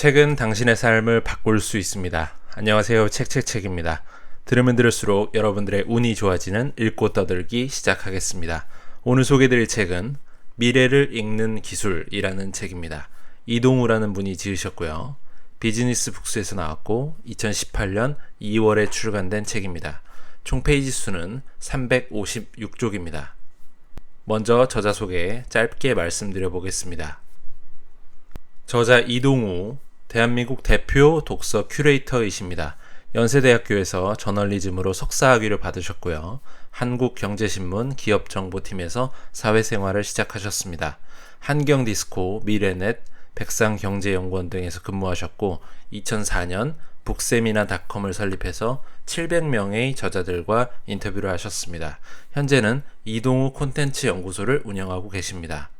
책은 당신의 삶을 바꿀 수 있습니다. 안녕하세요. 책책책입니다. 들으면 들을수록 여러분들의 운이 좋아지는 읽고 떠들기 시작하겠습니다. 오늘 소개드릴 책은 미래를 읽는 기술이라는 책입니다. 이동우라는 분이 지으셨고요. 비즈니스 북스에서 나왔고 2018년 2월에 출간된 책입니다. 총 페이지 수는 356쪽입니다. 먼저 저자 소개 짧게 말씀드려 보겠습니다. 저자 이동우, 대한민국 대표 독서 큐레이터이십니다. 연세대학교에서 저널리즘으로 석사학위를 받으셨고요. 한국경제신문 기업정보팀에서 사회생활을 시작하셨습니다. 한경디스코, 미래넷, 백상경제연구원 등에서 근무하셨고 2004년 북세미나닷컴을 설립해서 700명의 저자들과 인터뷰를 하셨습니다. 현재는 이동우 콘텐츠 연구소를 운영하고 계십니다.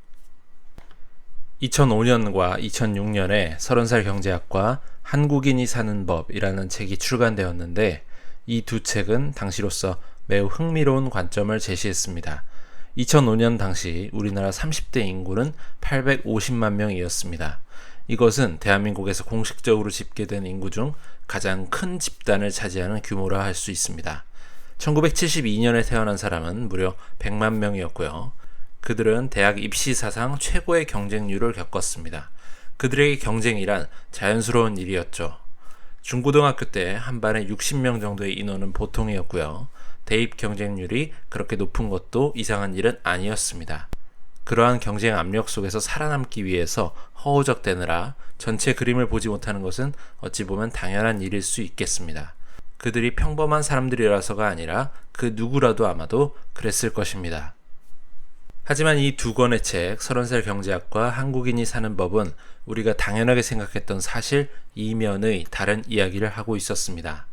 2005년과 2006년에 30살 경제학과 한국인이 사는 법이라는 책이 출간되었는데 이 두 책은 당시로서 매우 흥미로운 관점을 제시했습니다. 2005년 당시 우리나라 30대 인구는 850만 명이었습니다. 이것은 대한민국에서 공식적으로 집계된 인구 중 가장 큰 집단을 차지하는 규모라 할 수 있습니다. 1972년에 태어난 사람은 무려 100만 명이었고요. 그들은 대학 입시 사상 최고의 경쟁률을 겪었습니다. 그들에게 경쟁이란 자연스러운 일이었죠. 중고등학교 때 한 반에 60명 정도의 인원은 보통이었고요. 대입 경쟁률이 그렇게 높은 것도 이상한 일은 아니었습니다. 그러한 경쟁 압력 속에서 살아남기 위해서 허우적대느라 전체 그림을 보지 못하는 것은 어찌 보면 당연한 일일 수 있겠습니다. 그들이 평범한 사람들이라서가 아니라 그 누구라도 아마도 그랬을 것입니다. 하지만 이 두 권의 책, 30살 경제학과 한국인이 사는 법은 우리가 당연하게 생각했던 사실 이면의 다른 이야기를 하고 있었습니다.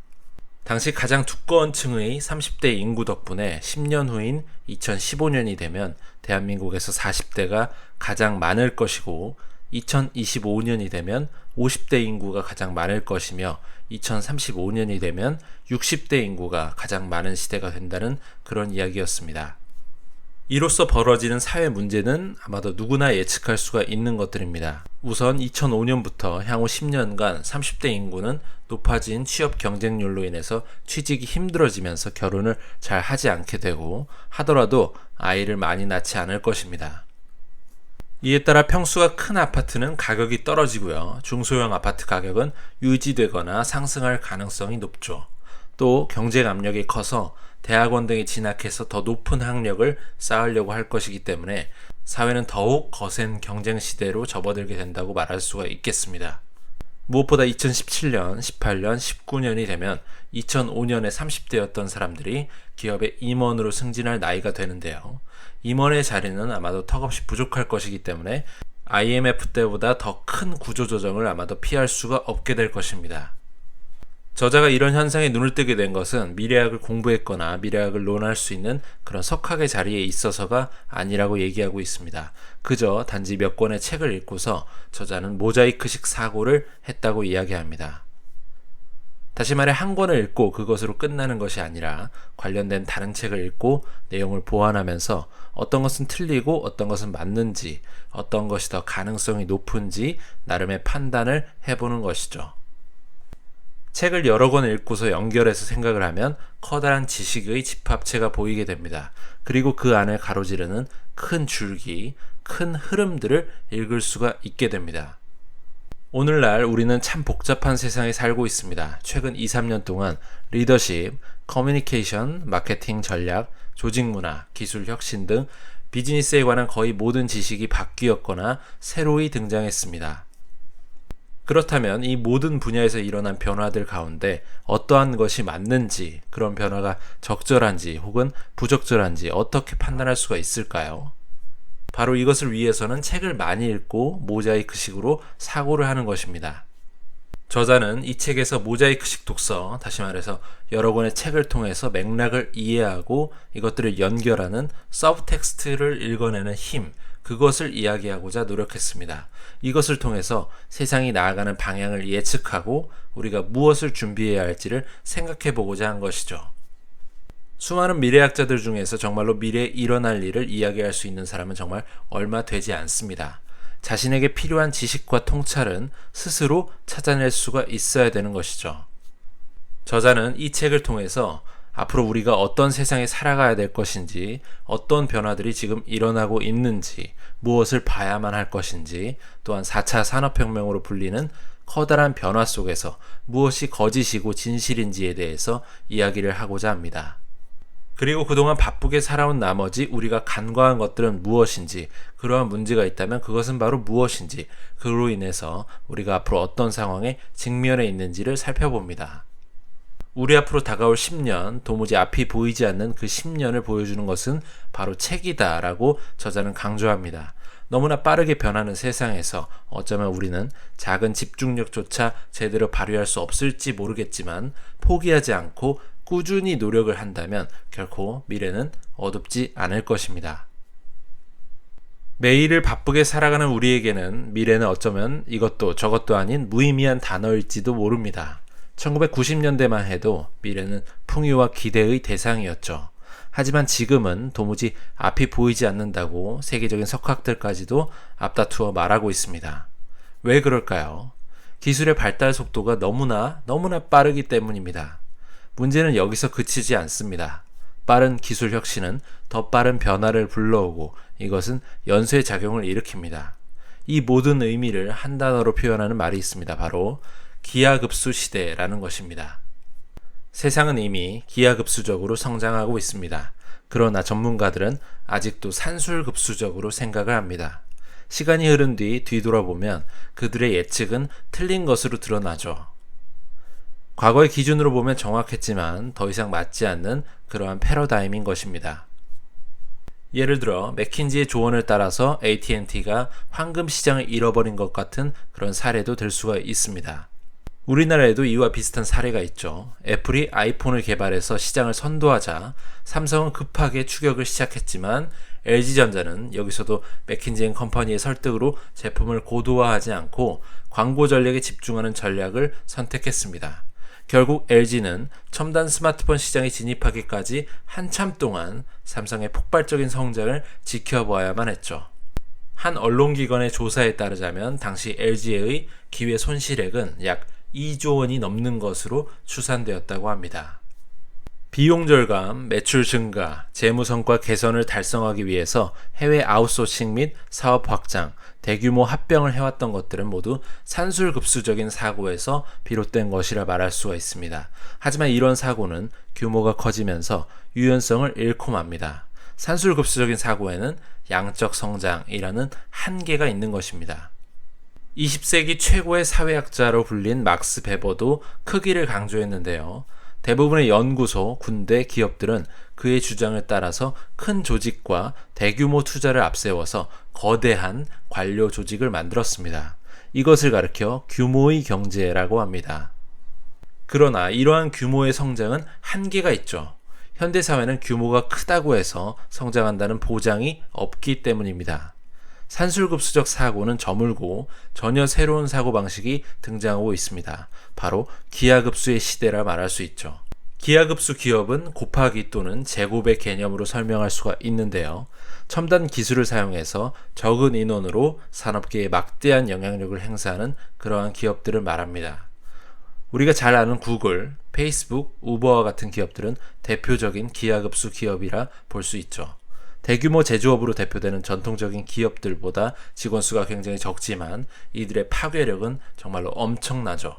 당시 가장 두꺼운 층의 30대 인구 덕분에 10년 후인 2015년이 되면 대한민국에서 40대가 가장 많을 것이고 2025년이 되면 50대 인구가 가장 많을 것이며 2035년이 되면 60대 인구가 가장 많은 시대가 된다는 그런 이야기였습니다. 이로써 벌어지는 사회 문제는 아마도 누구나 예측할 수가 있는 것들입니다. 우선 2005년부터 향후 10년간 30대 인구는 높아진 취업 경쟁률로 인해서 취직이 힘들어지면서 결혼을 잘 하지 않게 되고 하더라도 아이를 많이 낳지 않을 것입니다. 이에 따라 평수가 큰 아파트는 가격이 떨어지고요. 중소형 아파트 가격은 유지되거나 상승할 가능성이 높죠. 또 경쟁 압력이 커서 대학원 등에 진학해서 더 높은 학력을 쌓으려고 할 것이기 때문에 사회는 더욱 거센 경쟁 시대로 접어들게 된다고 말할 수가 있겠습니다. 무엇보다 2017년, 18년, 19년이 되면 2005년에 30대였던 사람들이 기업의 임원으로 승진할 나이가 되는데요. 임원의 자리는 아마도 턱없이 부족할 것이기 때문에 IMF 때보다 더 큰 구조조정을 아마도 피할 수가 없게 될 것입니다. 저자가 이런 현상에 눈을 뜨게 된 것은 미래학을 공부했거나 미래학을 논할 수 있는 그런 석학의 자리에 있어서가 아니라고 얘기하고 있습니다. 그저 단지 몇 권의 책을 읽고서 저자는 모자이크식 사고를 했다고 이야기합니다. 다시 말해 한 권을 읽고 그것으로 끝나는 것이 아니라 관련된 다른 책을 읽고 내용을 보완하면서 어떤 것은 틀리고 어떤 것은 맞는지, 어떤 것이 더 가능성이 높은지 나름의 판단을 해보는 것이죠. 책을 여러 권 읽고서 연결해서 생각을 하면 커다란 지식의 집합체가 보이게 됩니다. 그리고 그 안을 가로지르는 큰 줄기, 큰 흐름들을 읽을 수가 있게 됩니다. 오늘날 우리는 참 복잡한 세상에 살고 있습니다. 최근 2-3년 동안 리더십, 커뮤니케이션, 마케팅 전략, 조직 문화, 기술 혁신 등 비즈니스에 관한 거의 모든 지식이 바뀌었거나 새로이 등장했습니다. 그렇다면 이 모든 분야에서 일어난 변화들 가운데 어떠한 것이 맞는지, 그런 변화가 적절한지 혹은 부적절한지 어떻게 판단할 수가 있을까요? 바로 이것을 위해서는 책을 많이 읽고 모자이크식으로 사고를 하는 것입니다. 저자는 이 책에서 모자이크식 독서, 다시 말해서 여러 권의 책을 통해서 맥락을 이해하고 이것들을 연결하는 서브텍스트를 읽어내는 힘, 그것을 이야기하고자 노력했습니다. 이것을 통해서 세상이 나아가는 방향을 예측하고 우리가 무엇을 준비해야 할지를 생각해 보고자 한 것이죠. 수많은 미래학자들 중에서 정말로 미래에 일어날 일을 이야기할 수 있는 사람은 정말 얼마 되지 않습니다. 자신에게 필요한 지식과 통찰은 스스로 찾아낼 수가 있어야 되는 것이죠. 저자는 이 책을 통해서 앞으로 우리가 어떤 세상에 살아가야 될 것인지, 어떤 변화들이 지금 일어나고 있는지, 무엇을 봐야만 할 것인지, 또한 4차 산업혁명으로 불리는 커다란 변화 속에서 무엇이 거짓이고 진실인지에 대해서 이야기를 하고자 합니다. 그리고 그동안 바쁘게 살아온 나머지 우리가 간과한 것들은 무엇인지, 그러한 문제가 있다면 그것은 바로 무엇인지, 그로 인해서 우리가 앞으로 어떤 상황에 직면해 있는지를 살펴봅니다. 우리 앞으로 다가올 10년, 도무지 앞이 보이지 않는 그 10년을 보여주는 것은 바로 책이다 라고 저자는 강조합니다. 너무나 빠르게 변하는 세상에서 어쩌면 우리는 작은 집중력조차 제대로 발휘할 수 없을지 모르겠지만 포기하지 않고 꾸준히 노력을 한다면 결코 미래는 어둡지 않을 것입니다. 매일을 바쁘게 살아가는 우리에게는 미래는 어쩌면 이것도 저것도 아닌 무의미한 단어일지도 모릅니다. 1990년대만 해도 미래는 풍요와 기대의 대상이었죠. 하지만 지금은 도무지 앞이 보이지 않는다고 세계적인 석학들까지도 앞다투어 말하고 있습니다. 왜 그럴까요? 기술의 발달 속도가 너무나 빠르기 때문입니다. 문제는 여기서 그치지 않습니다. 빠른 기술 혁신은 더 빠른 변화를 불러오고 이것은 연쇄작용을 일으킵니다. 이 모든 의미를 한 단어로 표현하는 말이 있습니다. 바로 기하급수 시대라는 것입니다. 세상은 이미 기하급수적으로 성장하고 있습니다. 그러나 전문가들은 아직도 산술급수적으로 생각을 합니다. 시간이 흐른 뒤 뒤돌아보면 그들의 예측은 틀린 것으로 드러나죠. 과거의 기준으로 보면 정확했지만 더 이상 맞지 않는 그러한 패러다임인 것입니다. 예를 들어 맥킨지의 조언을 따라서 AT&T가 황금 시장을 잃어버린 것 같은 그런 사례도 될 수가 있습니다. 우리나라에도 이와 비슷한 사례가 있죠. 애플이 아이폰을 개발해서 시장을 선도하자 삼성은 급하게 추격을 시작했지만 LG전자는 여기서도 맥킨지앤컴퍼니의 설득으로 제품을 고도화하지 않고 광고 전략에 집중하는 전략을 선택했습니다. 결국 LG는 첨단 스마트폰 시장에 진입하기까지 한참 동안 삼성의 폭발적인 성장을 지켜봐야만 했죠. 한 언론기관의 조사에 따르자면 당시 LG의 기회 손실액은 약 2조 원이 넘는 것으로 추산되었다고 합니다. 비용 절감, 매출 증가, 재무 성과 개선을 달성하기 위해서 해외 아웃소싱 및 사업 확장, 대규모 합병을 해왔던 것들은 모두 산술급수적인 사고에서 비롯된 것이라 말할 수가 있습니다. 하지만 이런 사고는 규모가 커지면서 유연성을 잃고 맙니다. 산술급수적인 사고에는 양적 성장이라는 한계가 있는 것입니다. 20세기 최고의 사회학자로 불린 막스 베버도 크기를 강조했는데요. 대부분의 연구소, 군대, 기업들은 그의 주장을 따라서 큰 조직과 대규모 투자를 앞세워서 거대한 관료 조직을 만들었습니다. 이것을 가리켜 규모의 경제라고 합니다. 그러나 이러한 규모의 성장은 한계가 있죠. 현대사회는 규모가 크다고 해서 성장한다는 보장이 없기 때문입니다. 산술급수적 사고는 저물고 전혀 새로운 사고방식이 등장하고 있습니다. 바로 기하급수의 시대라 말할 수 있죠. 기하급수 기업은 곱하기 또는 제곱의 개념으로 설명할 수가 있는데요. 첨단 기술을 사용해서 적은 인원으로 산업계에 막대한 영향력을 행사하는 그러한 기업들을 말합니다. 우리가 잘 아는 구글, 페이스북, 우버와 같은 기업들은 대표적인 기하급수 기업이라 볼 수 있죠. 대규모 제조업으로 대표되는 전통적인 기업들보다 직원 수가 굉장히 적지만 이들의 파괴력은 정말로 엄청나죠.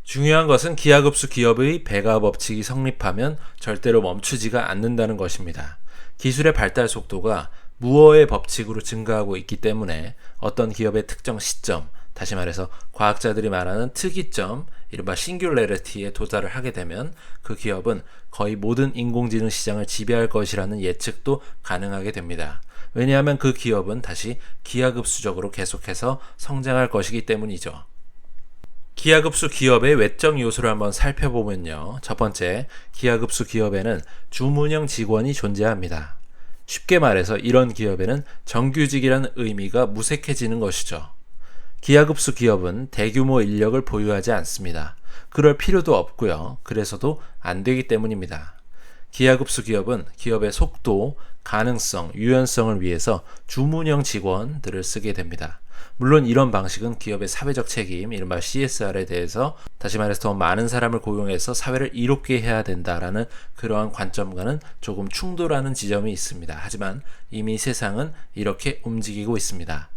중요한 것은 기하급수 기업의 배가 법칙이 성립하면 절대로 멈추지가 않는다는 것입니다. 기술의 발달 속도가 무어의 법칙으로 증가하고 있기 때문에 어떤 기업의 특정 시점, 다시 말해서 과학자들이 말하는 특이점, 이른바 싱귤레리티에 도달을 하게 되면 그 기업은 거의 모든 인공지능 시장을 지배할 것이라는 예측도 가능하게 됩니다. 왜냐하면 그 기업은 다시 기하급수적으로 계속해서 성장할 것이기 때문이죠. 기하급수 기업의 외적 요소를 한번 살펴보면요. 첫 번째, 기하급수 기업에는 주문형 직원이 존재합니다. 쉽게 말해서 이런 기업에는 정규직이라는 의미가 무색해지는 것이죠. 기하급수 기업은 대규모 인력을 보유하지 않습니다. 그럴 필요도 없고요. 그래서도 안 되기 때문입니다. 기하급수 기업은 기업의 속도, 가능성, 유연성을 위해서 주문형 직원들을 쓰게 됩니다. 물론 이런 방식은 기업의 사회적 책임, 이른바 CSR에 대해서 다시 말해서 더 많은 사람을 고용해서 사회를 이롭게 해야 된다라는 그러한 관점과는 조금 충돌하는 지점이 있습니다. 하지만 이미 세상은 이렇게 움직이고 있습니다.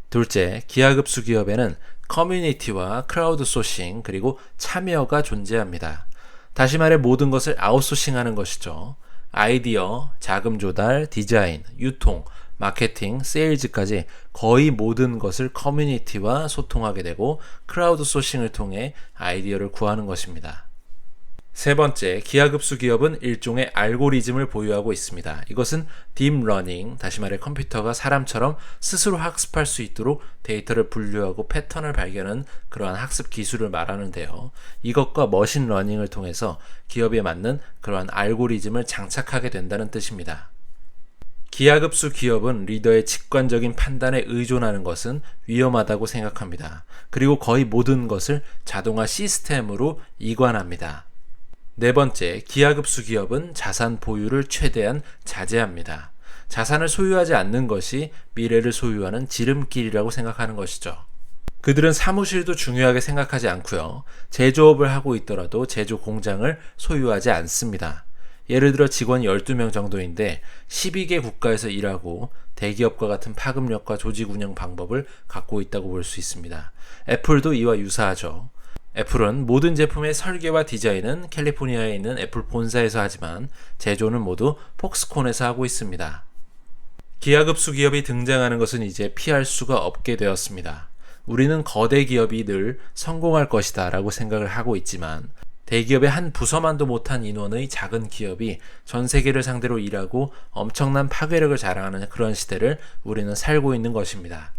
둘째, 기하급수 기업에는 커뮤니티와 크라우드 소싱 그리고 참여가 존재합니다. 다시 말해 모든 것을 아웃소싱하는 것이죠. 아이디어, 자금 조달, 디자인, 유통, 마케팅, 세일즈까지 거의 모든 것을 커뮤니티와 소통하게 되고 크라우드 소싱을 통해 아이디어를 구하는 것입니다. 세 번째, 기하급수 기업은 일종의 알고리즘을 보유하고 있습니다. 이것은 딥러닝, 다시 말해 컴퓨터가 사람처럼 스스로 학습할 수 있도록 데이터를 분류하고 패턴을 발견하는 그러한 학습 기술을 말하는데요. 이것과 머신러닝을 통해서 기업에 맞는 그러한 알고리즘을 장착하게 된다는 뜻입니다. 기하급수 기업은 리더의 직관적인 판단에 의존하는 것은 위험하다고 생각합니다. 그리고 거의 모든 것을 자동화 시스템으로 이관합니다. 네 번째, 기하급수 기업은 자산 보유를 최대한 자제합니다. 자산을 소유하지 않는 것이 미래를 소유하는 지름길이라고 생각하는 것이죠. 그들은 사무실도 중요하게 생각하지 않고요. 제조업을 하고 있더라도 제조 공장을 소유하지 않습니다. 예를 들어 직원 12명 정도인데 12개 국가에서 일하고 대기업과 같은 파급력과 조직 운영 방법을 갖고 있다고 볼 수 있습니다. 애플도 이와 유사하죠. 애플은 모든 제품의 설계와 디자인은 캘리포니아에 있는 애플 본사에서 하지만 제조는 모두 폭스콘에서 하고 있습니다. 기하급수 기업이 등장하는 것은 이제 피할 수가 없게 되었습니다. 우리는 거대 기업이 늘 성공할 것이다 라고 생각을 하고 있지만 대기업의 한 부서만도 못한 인원의 작은 기업이 전 세계를 상대로 일하고 엄청난 파괴력을 자랑하는 그런 시대를 우리는 살고 있는 것입니다.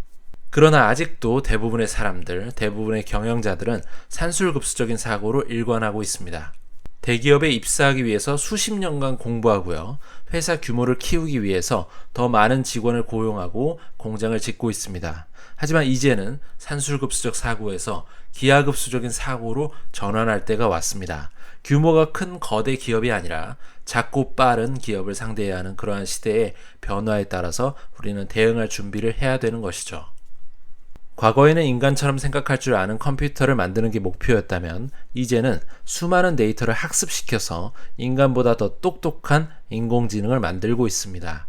그러나 아직도 대부분의 사람들, 대부분의 경영자들은 산술급수적인 사고로 일관하고 있습니다. 대기업에 입사하기 위해서 수십 년간 공부하고요. 회사 규모를 키우기 위해서 더 많은 직원을 고용하고 공장을 짓고 있습니다. 하지만 이제는 산술급수적 사고에서 기하급수적인 사고로 전환할 때가 왔습니다. 규모가 큰 거대 기업이 아니라 작고 빠른 기업을 상대해야 하는 그러한 시대의 변화에 따라서 우리는 대응할 준비를 해야 되는 것이죠. 과거에는 인간처럼 생각할 줄 아는 컴퓨터를 만드는 게 목표였다면 이제는 수많은 데이터를 학습시켜서 인간보다 더 똑똑한 인공지능을 만들고 있습니다.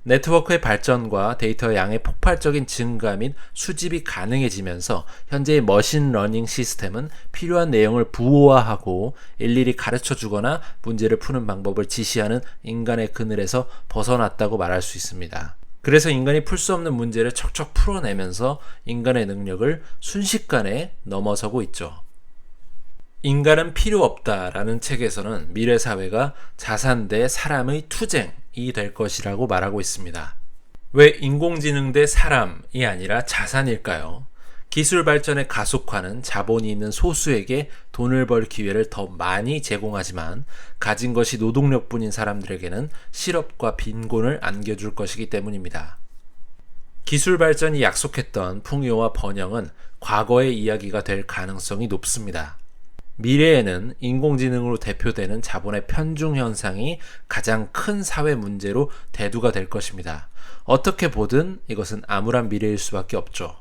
네트워크의 발전과 데이터의 양의 폭발적인 증가 및 수집이 가능해지면서 현재의 머신러닝 시스템은 필요한 내용을 부호화하고 일일이 가르쳐주거나 문제를 푸는 방법을 지시하는 인간의 그늘에서 벗어났다고 말할 수 있습니다. 그래서 인간이 풀 수 없는 문제를 척척 풀어내면서 인간의 능력을 순식간에 넘어서고 있죠. 인간은 필요 없다라는 책에서는 미래 사회가 자산 대 사람의 투쟁이 될 것이라고 말하고 있습니다. 왜 인공지능 대 사람이 아니라 자산일까요? 기술 발전의 가속화는 자본이 있는 소수에게 돈을 벌 기회를 더 많이 제공하지만 가진 것이 노동력뿐인 사람들에게는 실업과 빈곤을 안겨줄 것이기 때문입니다. 기술 발전이 약속했던 풍요와 번영은 과거의 이야기가 될 가능성이 높습니다. 미래에는 인공지능으로 대표되는 자본의 편중 현상이 가장 큰 사회 문제로 대두가 될 것입니다. 어떻게 보든 이것은 암울한 미래일 수밖에 없죠.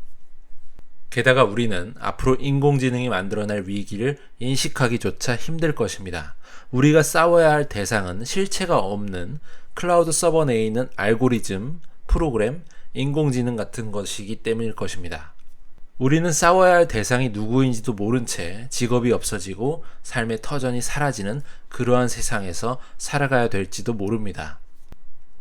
게다가 우리는 앞으로 인공지능이 만들어낼 위기를 인식하기조차 힘들 것입니다. 우리가 싸워야 할 대상은 실체가 없는 클라우드 서버 내에 있는 알고리즘, 프로그램, 인공지능 같은 것이기 때문일 것입니다. 우리는 싸워야 할 대상이 누구인지도 모른 채 직업이 없어지고 삶의 터전이 사라지는 그러한 세상에서 살아가야 될지도 모릅니다.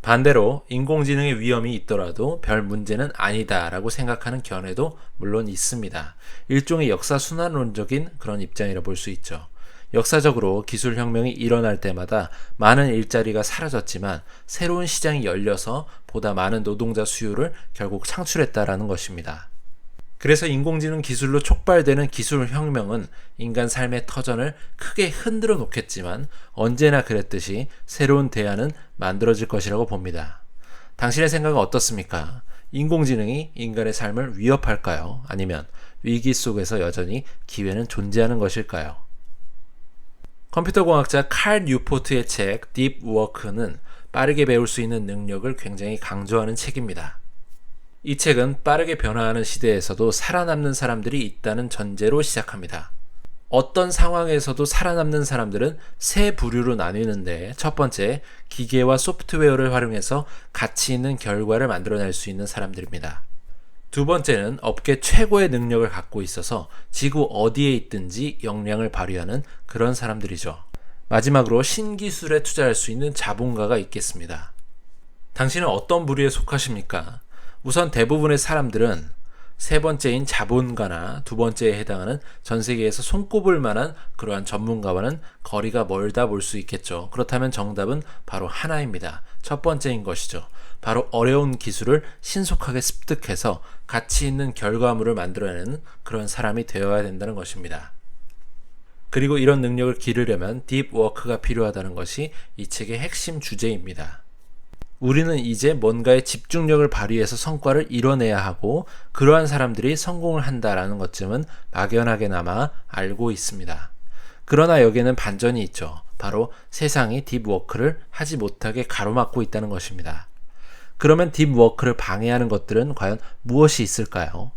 반대로 인공지능의 위험이 있더라도 별 문제는 아니다 라고 생각하는 견해도 물론 있습니다. 일종의 역사순환론적인 그런 입장이라 볼 수 있죠. 역사적으로 기술혁명이 일어날 때마다 많은 일자리가 사라졌지만 새로운 시장이 열려서 보다 많은 노동자 수요를 결국 창출했다라는 것입니다. 그래서 인공지능 기술로 촉발되는 기술혁명은 인간 삶의 터전을 크게 흔들어 놓겠지만 언제나 그랬듯이 새로운 대안은 만들어질 것이라고 봅니다. 당신의 생각은 어떻습니까? 인공지능이 인간의 삶을 위협할까요? 아니면 위기 속에서 여전히 기회는 존재하는 것일까요? 컴퓨터 공학자 칼 뉴포트의 책 딥 워크는 빠르게 배울 수 있는 능력을 굉장히 강조하는 책입니다. 이 책은 빠르게 변화하는 시대에서도 살아남는 사람들이 있다는 전제로 시작합니다. 어떤 상황에서도 살아남는 사람들은 세 부류로 나뉘는데, 첫 번째, 기계와 소프트웨어를 활용해서 가치 있는 결과를 만들어낼 수 있는 사람들입니다. 두 번째는 업계 최고의 능력을 갖고 있어서 지구 어디에 있든지 역량을 발휘하는 그런 사람들이죠. 마지막으로 신기술에 투자할 수 있는 자본가가 있겠습니다. 당신은 어떤 부류에 속하십니까? 우선 대부분의 사람들은 세 번째인 자본가나 두 번째에 해당하는 전 세계에서 손꼽을 만한 그러한 전문가와는 거리가 멀다 볼 수 있겠죠. 그렇다면 정답은 바로 하나입니다. 첫 번째인 것이죠. 바로 어려운 기술을 신속하게 습득해서 가치 있는 결과물을 만들어내는 그런 사람이 되어야 된다는 것입니다. 그리고 이런 능력을 기르려면 딥워크가 필요하다는 것이 이 책의 핵심 주제입니다. 우리는 이제 뭔가에 집중력을 발휘해서 성과를 이뤄내야 하고, 그러한 사람들이 성공을 한다라는 것쯤은 막연하게나마 알고 있습니다. 그러나 여기에는 반전이 있죠. 바로 세상이 딥워크를 하지 못하게 가로막고 있다는 것입니다. 그러면 딥워크를 방해하는 것들은 과연 무엇이 있을까요?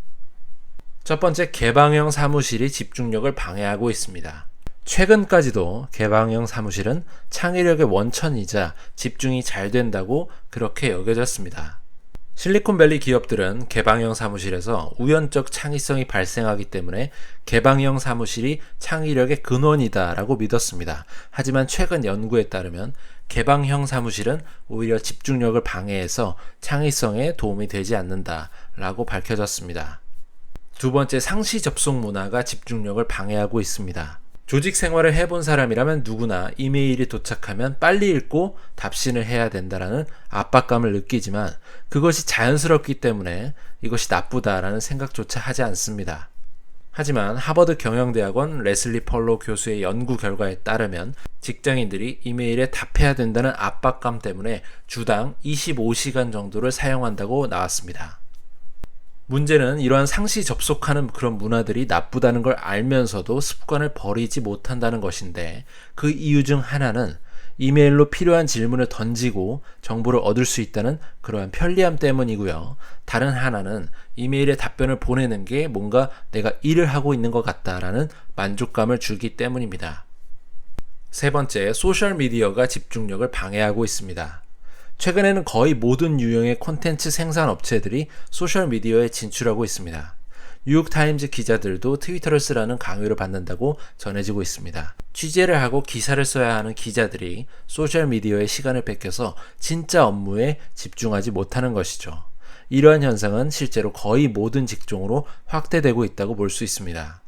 첫 번째, 개방형 사무실이 집중력을 방해하고 있습니다. 최근까지도 개방형 사무실은 창의력의 원천이자 집중이 잘 된다고 그렇게 여겨졌습니다. 실리콘밸리 기업들은 개방형 사무실에서 우연적 창의성이 발생하기 때문에 개방형 사무실이 창의력의 근원이다 라고 믿었습니다. 하지만 최근 연구에 따르면 개방형 사무실은 오히려 집중력을 방해해서 창의성에 도움이 되지 않는다 라고 밝혀졌습니다. 두 번째, 상시 접속 문화가 집중력을 방해하고 있습니다. 조직 생활을 해본 사람이라면 누구나 이메일이 도착하면 빨리 읽고 답신을 해야 된다라는 압박감을 느끼지만, 그것이 자연스럽기 때문에 이것이 나쁘다라는 생각조차 하지 않습니다. 하지만 하버드 경영대학원 레슬리 펄로 교수의 연구 결과에 따르면 직장인들이 이메일에 답해야 된다는 압박감 때문에 주당 25시간 정도를 사용한다고 나왔습니다. 문제는 이러한 상시 접속하는 그런 문화들이 나쁘다는 걸 알면서도 습관을 버리지 못한다는 것인데, 그 이유 중 하나는 이메일로 필요한 질문을 던지고 정보를 얻을 수 있다는 그러한 편리함 때문이고요. 다른 하나는 이메일에 답변을 보내는 게 뭔가 내가 일을 하고 있는 것 같다라는 만족감을 주기 때문입니다. 세 번째, 소셜미디어가 집중력을 방해하고 있습니다. 최근에는 거의 모든 유형의 콘텐츠 생산 업체들이 소셜미디어에 진출하고 있습니다. 뉴욕타임즈 기자들도 트위터를 쓰라는 강요를 받는다고 전해지고 있습니다. 취재를 하고 기사를 써야 하는 기자들이 소셜미디어의 시간을 뺏겨서 진짜 업무에 집중하지 못하는 것이죠. 이러한 현상은 실제로 거의 모든 직종으로 확대되고 있다고 볼 수 있습니다.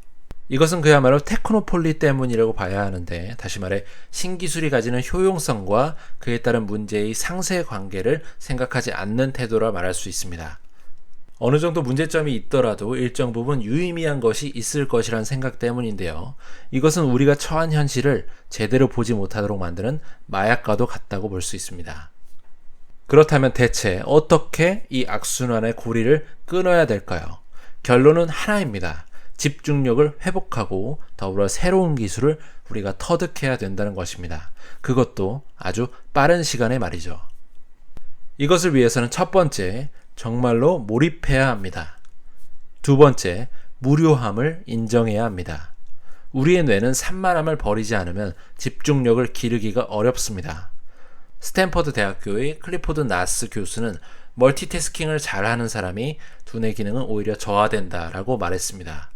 이것은 그야말로 테크노폴리 때문이라고 봐야 하는데, 다시 말해 신기술이 가지는 효용성과 그에 따른 문제의 상세 관계를 생각하지 않는 태도라 말할 수 있습니다. 어느 정도 문제점이 있더라도 일정 부분 유의미한 것이 있을 것이란 생각 때문인데요. 이것은 우리가 처한 현실을 제대로 보지 못하도록 만드는 마약과도 같다고 볼 수 있습니다. 그렇다면 대체 어떻게 이 악순환의 고리를 끊어야 될까요? 결론은 하나입니다. 집중력을 회복하고 더불어 새로운 기술을 우리가 터득해야 된다는 것입니다. 그것도 아주 빠른 시간에 말이죠. 이것을 위해서는 첫 번째, 정말로 몰입해야 합니다. 두 번째, 무료함을 인정해야 합니다. 우리의 뇌는 산만함을 버리지 않으면 집중력을 기르기가 어렵습니다. 스탠퍼드 대학교의 클리포드 나스 교수는 멀티태스킹을 잘하는 사람이 두뇌 기능은 오히려 저하된다라고 말했습니다.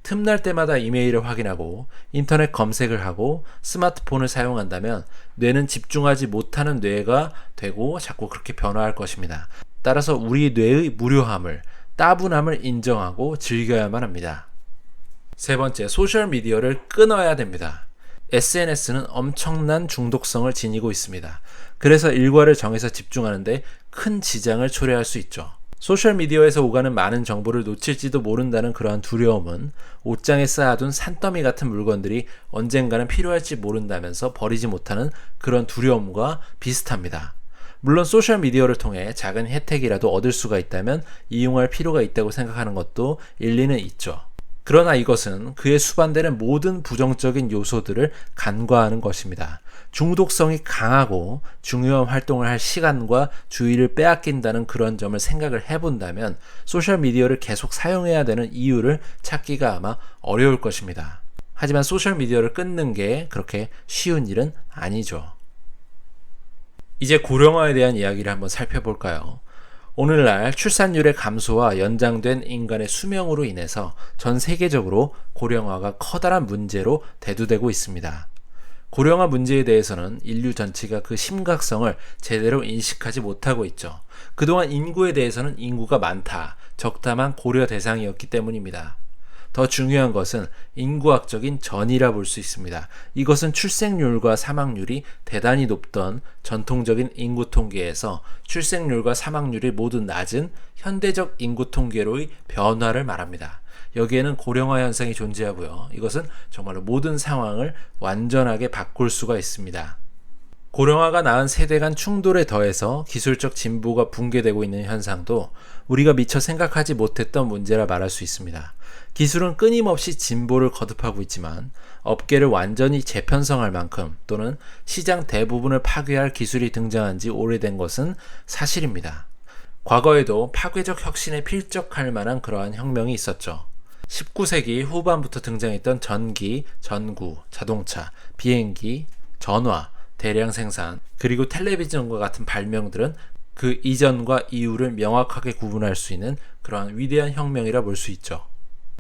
틈날 때마다 이메일을 확인하고 인터넷 검색을 하고 스마트폰을 사용한다면 뇌는 집중하지 못하는 뇌가 되고 자꾸 그렇게 변화할 것입니다. 따라서 우리 뇌의 무료함을, 따분함을 인정하고 즐겨야만 합니다. 세 번째, 소셜미디어를 끊어야 됩니다. SNS는 엄청난 중독성을 지니고 있습니다. 그래서 일과를 정해서 집중하는데 큰 지장을 초래할 수 있죠. 소셜미디어에서 오가는 많은 정보를 놓칠지도 모른다는 그러한 두려움은 옷장에 쌓아둔 산더미 같은 물건들이 언젠가는 필요할지 모른다면서 버리지 못하는 그런 두려움과 비슷합니다. 물론 소셜미디어를 통해 작은 혜택이라도 얻을 수가 있다면 이용할 필요가 있다고 생각하는 것도 일리는 있죠. 그러나 이것은 그에 수반되는 모든 부정적인 요소들을 간과하는 것입니다. 중독성이 강하고 중요한 활동을 할 시간과 주의를 빼앗긴다는 그런 점을 생각을 해본다면 소셜미디어를 계속 사용해야 되는 이유를 찾기가 아마 어려울 것입니다. 하지만 소셜미디어를 끊는 게 그렇게 쉬운 일은 아니죠. 이제 고령화에 대한 이야기를 한번 살펴볼까요? 오늘날 출산율의 감소와 연장된 인간의 수명으로 인해서 전 세계적으로 고령화가 커다란 문제로 대두되고 있습니다. 고령화 문제에 대해서는 인류 전체가 그 심각성을 제대로 인식하지 못하고 있죠. 그동안 인구에 대해서는 인구가 많다, 적다만 고려 대상이었기 때문입니다. 더 중요한 것은 인구학적인 전이라 볼 수 있습니다. 이것은 출생률과 사망률이 대단히 높던 전통적인 인구 통계에서 출생률과 사망률이 모두 낮은 현대적 인구 통계로의 변화를 말합니다. 여기에는 고령화 현상이 존재하고요. 이것은 정말로 모든 상황을 완전하게 바꿀 수가 있습니다. 고령화가 낳은 세대 간 충돌에 더해서 기술적 진보가 붕괴되고 있는 현상도 우리가 미처 생각하지 못했던 문제라 말할 수 있습니다. 기술은 끊임없이 진보를 거듭하고 있지만 업계를 완전히 재편성할 만큼 또는 시장 대부분을 파괴할 기술이 등장한 지 오래된 것은 사실입니다. 과거에도 파괴적 혁신에 필적할 만한 그러한 혁명이 있었죠. 19세기 후반부터 등장했던 전기, 전구, 자동차, 비행기, 전화, 대량 생산, 그리고 텔레비전과 같은 발명들은 그 이전과 이후를 명확하게 구분할 수 있는 그러한 위대한 혁명이라 볼 수 있죠.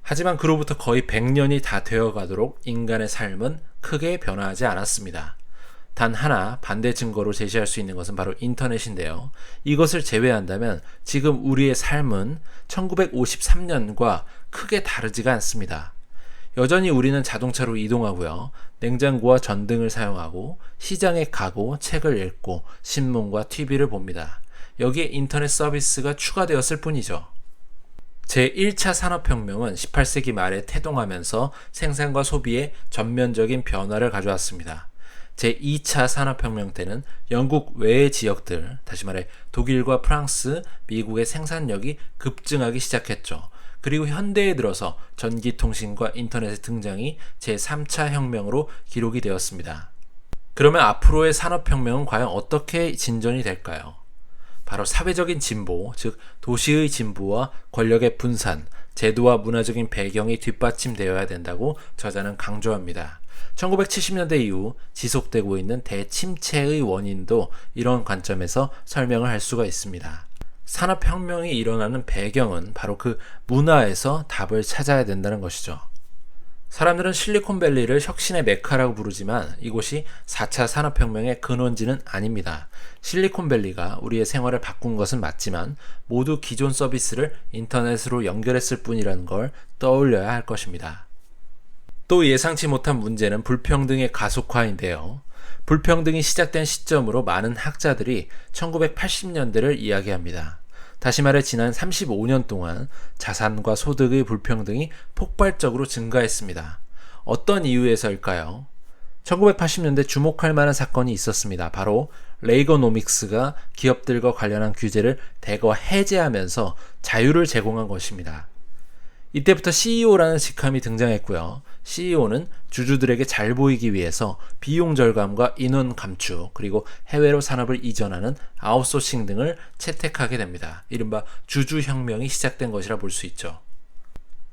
하지만 그로부터 거의 100년이 다 되어가도록 인간의 삶은 크게 변화하지 않았습니다. 단 하나 반대 증거로 제시할 수 있는 것은 바로 인터넷인데요. 이것을 제외한다면 지금 우리의 삶은 1953년과 크게 다르지가 않습니다. 여전히 우리는 자동차로 이동하고요. 냉장고와 전등을 사용하고 시장에 가고 책을 읽고 신문과 TV를 봅니다. 여기에 인터넷 서비스가 추가되었을 뿐이죠. 제1차 산업혁명은 18세기 말에 태동하면서 생산과 소비에 전면적인 변화를 가져왔습니다. 제2차 산업혁명 때는 영국 외의 지역들, 다시 말해 독일과 프랑스, 미국의 생산력이 급증하기 시작했죠. 그리고 현대에 들어서 전기통신과 인터넷의 등장이 제3차 혁명으로 기록이 되었습니다. 그러면 앞으로의 산업혁명은 과연 어떻게 진전이 될까요? 바로 사회적인 진보, 즉 도시의 진보와 권력의 분산, 제도와 문화적인 배경이 뒷받침되어야 된다고 저자는 강조합니다. 1970년대 이후 지속되고 있는 대침체의 원인도 이런 관점에서 설명을 할 수가 있습니다. 산업혁명이 일어나는 배경은 바로 그 문화에서 답을 찾아야 된다는 것이죠. 사람들은 실리콘밸리를 혁신의 메카라고 부르지만 이곳이 4차 산업혁명의 근원지는 아닙니다. 실리콘밸리가 우리의 생활을 바꾼 것은 맞지만 모두 기존 서비스를 인터넷으로 연결했을 뿐이라는 걸 떠올려야 할 것입니다. 또 예상치 못한 문제는 불평등의 가속화인데요. 불평등이 시작된 시점으로 많은 학자들이 1980년대를 이야기합니다. 다시 말해 지난 35년 동안 자산과 소득의 불평등이 폭발적으로 증가했습니다. 어떤 이유에서일까요? 1980년대 주목할 만한 사건이 있었습니다. 바로 레이거노믹스가 기업들과 관련한 규제를 대거 해제하면서 자유를 제공한 것입니다. 이때부터 CEO라는 직함이 등장했고요. CEO는 주주들에게 잘 보이기 위해서 비용 절감과 인원 감축, 그리고 해외로 산업을 이전하는 아웃소싱 등을 채택하게 됩니다. 이른바 주주혁명이 시작된 것이라 볼 수 있죠.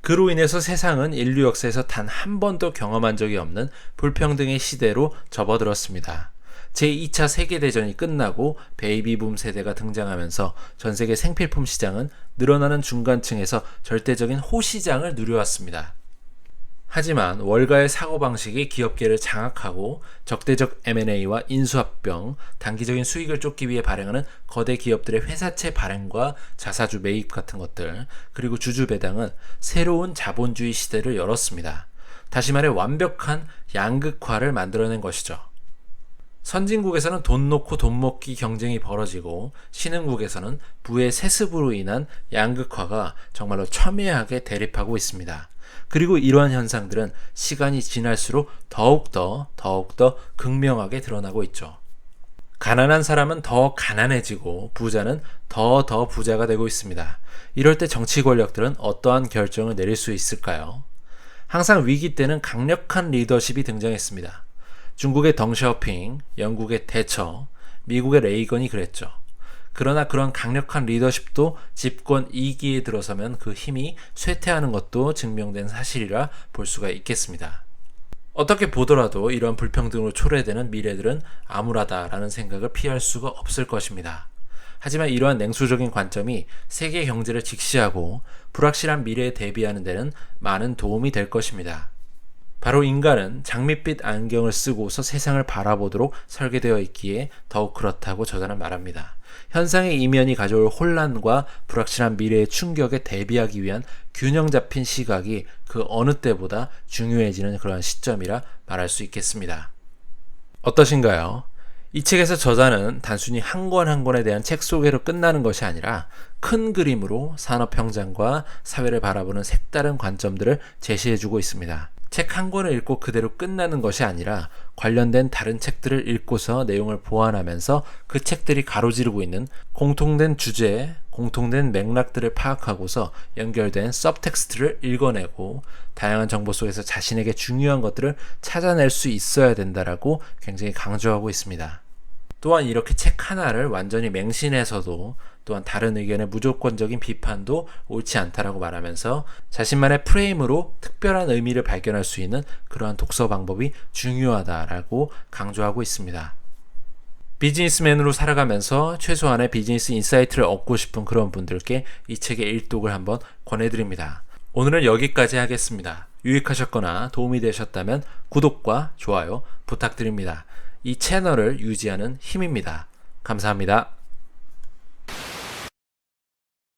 그로 인해서 세상은 인류 역사에서 단 한 번도 경험한 적이 없는 불평등의 시대로 접어들었습니다. 제2차 세계대전이 끝나고 베이비붐 세대가 등장하면서 전세계 생필품 시장은 늘어나는 중간층에서 절대적인 호시장을 누려왔습니다. 하지만 월가의 사고방식이 기업계를 장악하고 적대적 M&A와 인수합병, 단기적인 수익을 쫓기 위해 발행하는 거대 기업들의 회사채 발행과 자사주 매입 같은 것들, 그리고 주주 배당은 새로운 자본주의 시대를 열었습니다. 다시 말해 완벽한 양극화를 만들어낸 것이죠. 선진국에서는 돈 놓고 돈 먹기 경쟁이 벌어지고 신흥국에서는 부의 세습으로 인한 양극화가 정말로 첨예하게 대립하고 있습니다. 그리고 이러한 현상들은 시간이 지날수록 더욱더 극명하게 드러나고 있죠. 가난한 사람은 더 가난해지고 부자는 더 부자가 되고 있습니다. 이럴 때 정치 권력들은 어떠한 결정을 내릴 수 있을까요? 항상 위기 때는 강력한 리더십이 등장했습니다. 중국의 덩샤오핑, 영국의 대처, 미국의 레이건이 그랬죠. 그러나 그런 강력한 리더십도 집권 2기에 들어서면 그 힘이 쇠퇴하는 것도 증명된 사실이라 볼 수가 있겠습니다. 어떻게 보더라도 이런 불평등으로 초래되는 미래들은 암울하다라는 생각을 피할 수가 없을 것입니다. 하지만 이러한 냉수적인 관점이 세계 경제를 직시하고 불확실한 미래에 대비하는 데는 많은 도움이 될 것입니다. 바로 인간은 장밋빛 안경을 쓰고서 세상을 바라보도록 설계되어 있기에 더욱 그렇다고 저자는 말합니다. 현상의 이면이 가져올 혼란과 불확실한 미래의 충격에 대비하기 위한 균형 잡힌 시각이 그 어느 때보다 중요해지는 그러한 시점이라 말할 수 있겠습니다. 어떠신가요? 이 책에서 저자는 단순히 한 권 한 권에 대한 책 소개로 끝나는 것이 아니라 큰 그림으로 산업 현장과 사회를 바라보는 색다른 관점들을 제시해주고 있습니다. 책 한 권을 읽고 그대로 끝나는 것이 아니라 관련된 다른 책들을 읽고서 내용을 보완하면서 그 책들이 가로지르고 있는 공통된 주제, 공통된 맥락들을 파악하고서 연결된 서브텍스트를 읽어내고 다양한 정보 속에서 자신에게 중요한 것들을 찾아낼 수 있어야 된다라고 굉장히 강조하고 있습니다. 또한 이렇게 책 하나를 완전히 맹신해서도 또한 다른 의견의 무조건적인 비판도 옳지 않다라고 말하면서 자신만의 프레임으로 특별한 의미를 발견할 수 있는 그러한 독서 방법이 중요하다라고 강조하고 있습니다. 비즈니스맨으로 살아가면서 최소한의 비즈니스 인사이트를 얻고 싶은 그런 분들께 이 책의 일독을 한번 권해드립니다. 오늘은 여기까지 하겠습니다. 유익하셨거나 도움이 되셨다면 구독과 좋아요 부탁드립니다. 이 채널을 유지하는 힘입니다. 감사합니다.